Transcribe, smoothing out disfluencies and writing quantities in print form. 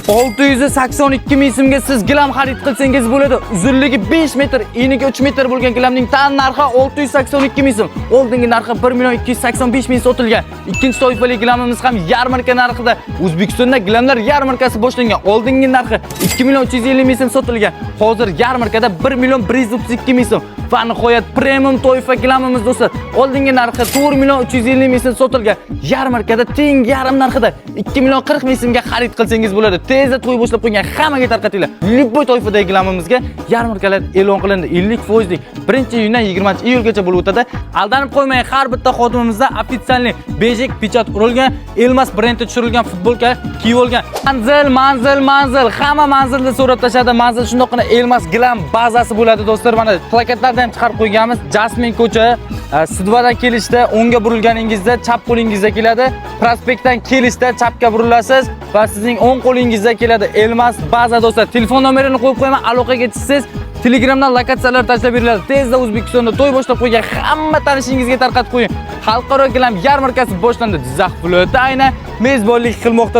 682 ming so'mga siz gilam xarid qilsangiz bo'ladi. Uzunligi 5 metr, eniga 3 metr bo'lgan gilamning tan narxi 682 ming so'm. Oldingi narxi 1.285 ming sotilgan. Ikkinchi toifali gilamimiz ham yarmarka narxida. O'zbekistonda gilamlar yarmarkasi boshlangan. Oldingi narxi 2.350 ming so'm sotilgan. Hozir yarmarkada 1.132 ming so'm. Va nihoyat premium toifa gilamimiz do'stlar. Oldingi narxi 4.350 ming so'm sotilgan. Yarmarkada teng yarim narxida 2.40 ming so'mga xarid qilsangiz bo'ladi. Tezda to'y boshlab qo'ygan hammaga tarqatinglar. Любой toifadagi gilamimizga yarmarkalar e'lon qilindi. 50% lik 1-iyundan 20-iyulgacha bo'lib o'tadi. Aldanib qo'ymang, har bitta xodimimizda ofitsialniy bejik pechat urilgan, Elmas brendi tushirilgan futbolka kiyib olgan. Manzil. Hamma manzilni so'rab tashadi. Manzil shundoqqina Elmas gilam bazasi bo'ladi do'stlar. Mana plakatlardan ham chiqarib qo'yganmiz. Jasmin ko'cha, Sidvadan kelishda o'ngga burilganingizda chap qo'lingizga keladi. Prospektdan kelishda chapga burilasiz va sizning o'ng qo'lingizga keladi. Elmas baza do'stlar. Telefon nomerini qo'yib qo'yaman, aloqaga chiqsangiz Telegramdan lokatsiyalar tashlab beriladi. Tezda O'zbekistonda to'y boshlab qo'ygan hamma tanishingizga tarqatib qo'ying. Xalqaro gilam yarmarkasi boshlandi. Jizzax viloyati aynan mezbonlik qilmoqda.